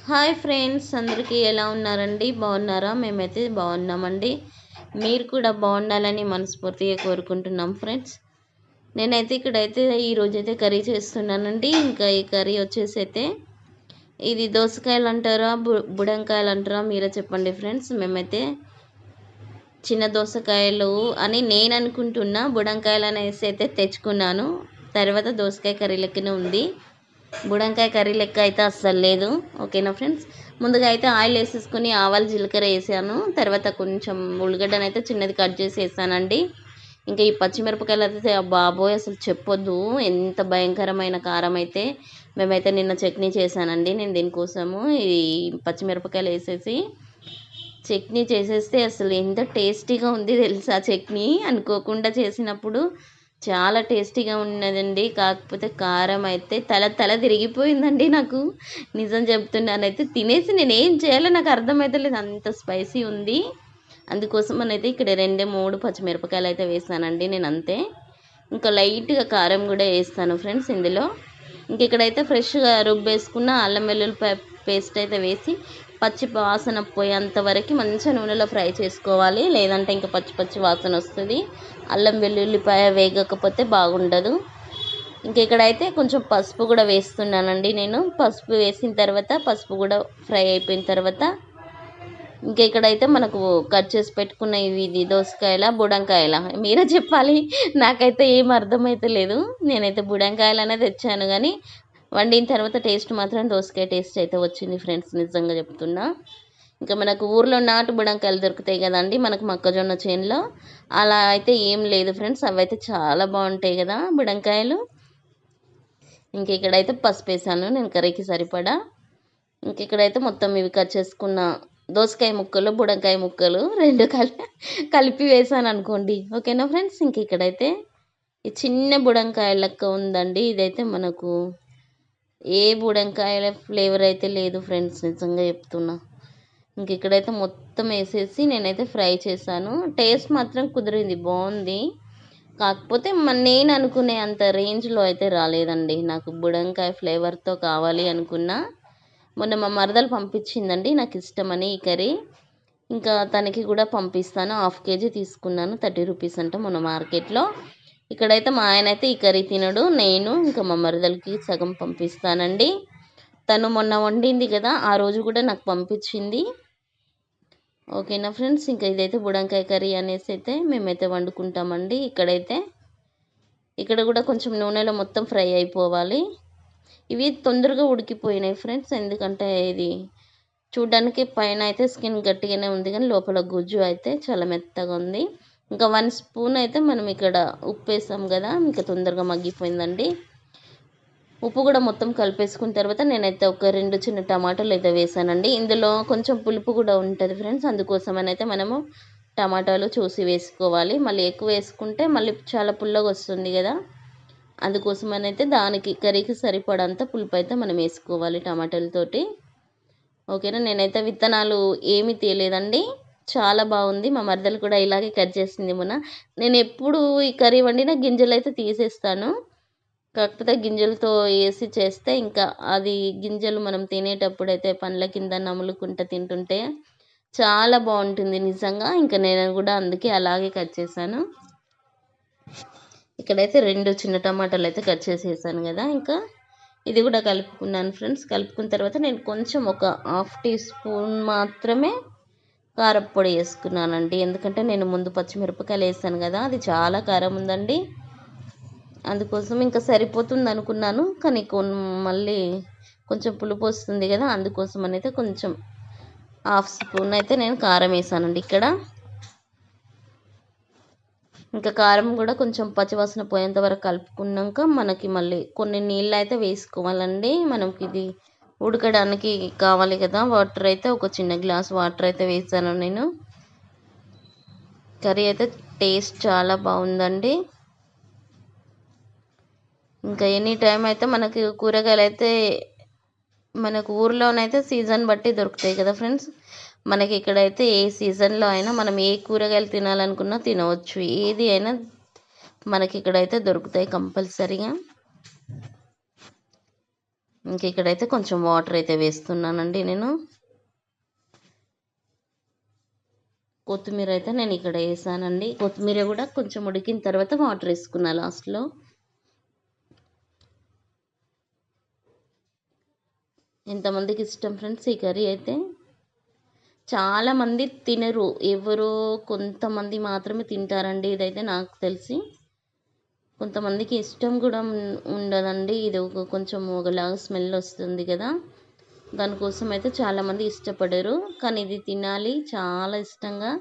Hi friends, అందరికీ ఎలా ఉన్నారండి? బాగున్నారా? మేమైతే బాగున్నామండి. మీరు కూడా బాగుండాలని మనస్ఫూర్తిగా కోరుకుంటున్నాం ఫ్రెండ్స్. నేనైతే ఇక్కడైతే ఈరోజైతే కర్రీ చేస్తున్నానండి. ఇంకా ఈ కర్రీ వచ్చేసి అయితే ఇది దోసకాయలు అంటారా, బుడంకాయలు అంటారా, మీరే చెప్పండి ఫ్రెండ్స్. మేమైతే చిన్న దోసకాయలు అని నేను అనుకుంటున్నా, బుడంకాయలు అనేసి అయితే తెచ్చుకున్నాను. తర్వాత దోసకాయ కర్రీ లెక్కనే ఉంది, బుడంకాయ కర్రీ లెక్క అయితే అస్సలు లేదు. ఓకేనా ఫ్రెండ్స్. ముందుగా అయితే ఆయిల్ వేసేసుకుని ఆవాలు జీలకర్ర వేసాను. తర్వాత కొంచెం ఉల్లిగడ్డను అయితే చిన్నది కట్ చేసి వేసానండి. ఇంకా ఈ పచ్చిమిరపకాయలు అయితే బాబోయ్ అసలు చెప్పొద్దు, ఎంత భయంకరమైన కారం అయితే. మేమైతే నిన్న చట్నీ చేశానండి నేను దీనికోసము. ఈ పచ్చిమిరపకాయలు వేసేసి చట్నీ చేసేస్తే అసలు ఎంత టేస్టీగా ఉంది తెలుసా చట్నీ. అనుకోకుండా చేసినప్పుడు చాలా టేస్టీగా ఉన్నదండి. కాకపోతే కారం అయితే తల తల తిరిగిపోయిందండి నాకు. నిజం చెప్తున్నానైతే తినేసి నేనేం చేయాలో నాకు అర్థమవుతలేదు, అంత స్పైసీ ఉంది. అందుకోసం అయితే ఇక్కడ 2-3 పచ్చిమిరపకాయలు అయితే వేసానండి నేను, అంతే. ఇంకా లైట్గా కారం కూడా వేస్తాను ఫ్రెండ్స్ ఇందులో. ఇంక ఇక్కడైతే ఫ్రెష్గా రుబ్బేసుకున్న అల్లం వెల్లుల్లిపాయ పేస్ట్ అయితే వేసి పచ్చి వాసన పోయేంత వరకు మంచిగా నూనెలో ఫ్రై చేసుకోవాలి, లేదంటే ఇంకా పచ్చి పచ్చి వాసన వస్తుంది. అల్లం వెల్లుల్లిపాయ వేగకపోతే బాగుండదు. ఇంక ఇక్కడైతే కొంచెం పసుపు కూడా వేస్తున్నానండి నేను. పసుపు వేసిన తర్వాత పసుపు కూడా ఫ్రై అయిపోయిన తర్వాత ఇంకా ఇక్కడైతే మనకు కట్ చేసి పెట్టుకున్న ఇది దోసకాయల బుడంకాయల మీరే చెప్పాలి, నాకైతే ఏం అర్థమైతే లేదు. నేనైతే బుడంకాయలనే తెచ్చాను, కానీ వండిన తర్వాత టేస్ట్ మాత్రం దోసకాయ టేస్ట్ అయితే వచ్చింది ఫ్రెండ్స్, నిజంగా చెప్తున్నా. ఇంకా మనకు ఊర్లో నాటు బుడంకాయలు దొరుకుతాయి కదండి మనకు మొక్కజొన్న చేనులో, అలా అయితే ఏం లేదు ఫ్రెండ్స్. అవి అయితే చాలా బాగుంటాయి కదా బుడంకాయలు. ఇంక ఇక్కడైతే పసుపు వేసాను నేను కర్రీకి సరిపడా. ఇంక ఇక్కడైతే మొత్తం ఇవి కట్ చేసుకున్న దోసకాయ ముక్కలు బుడంకాయ ముక్కలు రెండు కలిపి వేసాను అనుకోండి. ఓకేనా ఫ్రెండ్స్. ఇంక ఇక్కడైతే ఈ చిన్న బుడంకాయ లెక్క ఉందండి, ఇదైతే మనకు ఏ బుడంకాయల ఫ్లేవర్ అయితే లేదు ఫ్రెండ్స్, నిజంగా చెప్తున్నా. ఇంక ఇక్కడైతే మొత్తం వేసేసి నేనైతే ఫ్రై చేశాను. టేస్ట్ మాత్రం కుదిరింది, బాగుంది. కాకపోతే నేను అనుకునే అంత రేంజ్లో అయితే రాలేదండి. నాకు బుడంకాయ ఫ్లేవర్తో కావాలి అనుకున్నా. మొన్న మా మరదలు పంపించిందండి నాకు ఇష్టమని ఈ కర్రీ. ఇంకా తనకి కూడా పంపిస్తాను. 1/2 kg తీసుకున్నాను, 30 రూపీస్ అంట మొన్న మార్కెట్లో. ఇక్కడైతే మా ఆయన అయితే ఈ కర్రీ తినడు, నేను ఇంకా మా మరదలకి సగం పంపిస్తానండి. తను మొన్న వండింది కదా, ఆ రోజు కూడా నాకు పంపించింది. ఓకేనా ఫ్రెండ్స్. ఇంకా ఇదైతే బుడంకాయ కర్రీ అనేసి అయితే మేమైతే వండుకుంటామండి. ఇక్కడ కూడా కొంచెం నూనెలో మొత్తం ఫ్రై అయిపోవాలి. ఇవి తొందరగా ఉడికిపోయినాయి ఫ్రెండ్స్, ఎందుకంటే ఇది చూడ్డానికి పైన అయితే స్కిన్ గట్టిగానే ఉంది, కానీ లోపల గుజ్జు అయితే చాలా మెత్తగా ఉంది. ఇంకా 1 స్పూన్ అయితే మనం ఇక్కడ ఉప్పు వేసాం కదా, ఇంకా తొందరగా మగ్గిపోయిందండి. ఉప్పు కూడా మొత్తం కలిపేసుకున్న తర్వాత నేనైతే ఒక 2 చిన్న టమాటాలు అయితే వేసానండి. ఇందులో కొంచెం పులుపు కూడా ఉంటుంది ఫ్రెండ్స్, అందుకోసమని అయితే మనము టమాటాలు చూసి వేసుకోవాలి. మళ్ళీ ఎక్కువ వేసుకుంటే మళ్ళీ చాలా పుల్లగా వస్తుంది కదా, అందుకోసమని అయితే దానికి కర్రీకి సరిపడంత పులుపు అయితే మనం వేసుకోవాలి టమాటాలతోటి. ఓకేనా. నేనైతే విత్తనాలు ఏమీ తీయలేదండి, చాలా బాగుంది. మా మరదలు కూడా ఇలాగే కట్ చేసింది మొన్న. నేను ఎప్పుడు ఈ కర్రీ వండిన గింజలు అయితే తీసేస్తాను, కాకపోతే గింజలతో వేసి చేస్తే ఇంకా అది గింజలు మనం తినేటప్పుడు అయితే పండ్ల కింద నములుకుంటూ తింటుంటే చాలా బాగుంటుంది నిజంగా. ఇంకా నేను కూడా అందుకే అలాగే కట్ చేశాను. ఇక్కడైతే 2 చిన్న టమాటాలు అయితే కట్ చేసి వేసాను కదా, ఇంకా ఇది కూడా కలుపుకున్నాను ఫ్రెండ్స్. కలుపుకున్న తర్వాత నేను కొంచెం ఒక 1/2 టీ స్పూన్ మాత్రమే కారప్పొడి వేసుకున్నానండి, ఎందుకంటే నేను ముందు పచ్చిమిరపకాయలు వేసాను కదా, అది చాలా కారం ఉందండి. అందుకోసం ఇంకా సరిపోతుంది అనుకున్నాను, కానీ మళ్ళీ కొంచెం పులుపు వస్తుంది కదా, అందుకోసం అయితే కొంచెం 1/2 స్పూన్ అయితే నేను కారం వేసానండి ఇక్కడ. ఇంకా కారం కూడా కొంచెం పచ్చివాసన పోయేంత వరకు కలుపుకున్నాక మనకి మళ్ళీ కొన్ని నీళ్ళు అయితే వేసుకోవాలండి. మనకి ఇది ఉడకడానికి కావాలి కదా, వాటర్ అయితే ఒక చిన్న గ్లాస్ వాటర్ అయితే వేసాను నేను. కర్రీ అయితే టేస్ట్ చాలా బాగుందండి. ఇంకా ఎనీ టైం అయితే మనకి కూరగాయలు అయితే మనకు ఊర్లోనైతే సీజన్ బట్టి దొరుకుతాయి కదా ఫ్రెండ్స్. మనకి ఇక్కడైతే ఏ సీజన్లో అయినా మనం ఏ కూరగాయలు తినాలనుకున్నా తినవచ్చు, ఏది అయినా మనకి ఇక్కడైతే దొరుకుతాయి కంపల్సరీగా. ఇంక ఇక్కడైతే కొంచెం వాటర్ అయితే వేస్తున్నానండి నేను. కొత్తిమీర అయితే నేను ఇక్కడ వేసానండి. కొత్తిమీర కూడా కొంచెం ఉడికిన తర్వాత వాటర్ వేసుకున్నా లాస్ట్లో. ఎంతమందికి ఇష్టం ఫ్రెండ్స్ ఈ కర్రీ అయితే. చాలామంది తినరు, ఎవరో కొంతమంది మాత్రమే తింటారండి ఇదైతే నాకు తెలిసి. కొంతమందికి ఇష్టం కూడా ఉండదండి. ఇది కొంచెం ఒకలాగా స్మెల్ వస్తుంది కదా, దానికోసం అయితే చాలామంది ఇష్టపడరు. కానీ ఇది తినాలి చాలా ఇష్టంగా,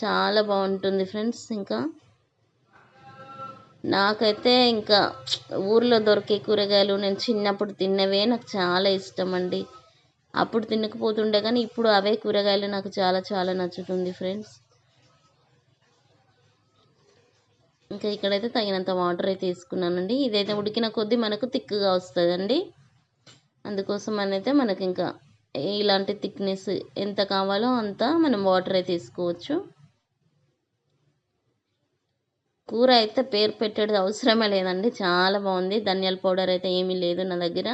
చాలా బాగుంటుంది ఫ్రెండ్స్. ఇంకా నాకైతే ఇంకా ఊర్లో దొరికే కూరగాయలు నేను చిన్నప్పుడు తిన్నవే నాకు చాలా ఇష్టం అండి. అప్పుడు తినకపోతుండే కానీ ఇప్పుడు అవే కూరగాయలు నాకు చాలా చాలా నచ్చుతుంది ఫ్రెండ్స్. ఇంకా ఇక్కడైతే తగినంత వాటర్ అయితే వేసుకున్నానండి. ఇదైతే ఉడికిన కొద్దీ మనకు థిక్గా వస్తుందండి. అందుకోసం అయితే మనకి ఇంకా ఇలాంటి థిక్నెస్ ఎంత కావాలో అంత మనం వాటర్ అయితే తీసుకోవచ్చు. కూర అయితే పేరు పెట్టేది అవసరమే లేదండి, చాలా బాగుంది. ధనియాల పౌడర్ అయితే ఏమీ లేదు నా దగ్గర,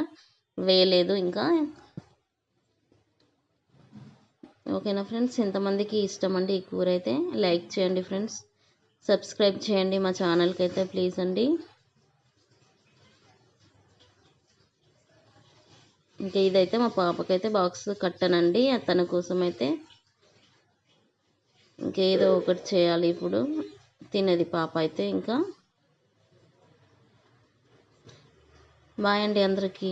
వేయలేదు ఇంకా. ఓకేనా ఫ్రెండ్స్, ఎంతమందికి ఇష్టం అండి ఈ కూర అయితే లైక్ చేయండి ఫ్రెండ్స్, సబ్స్క్రైబ్ చేయండి మా ఛానల్కి అయితే ప్లీజ్ అండి. ఇంకా ఇదైతే మా పాపకైతే బాక్స్ కట్టనండి, తన కోసం అయితే ఇంకేదో ఒకటి చేయాలి ఇప్పుడు. తినది పాప అయితే. ఇంకా బాయ్ అండి అందరికీ.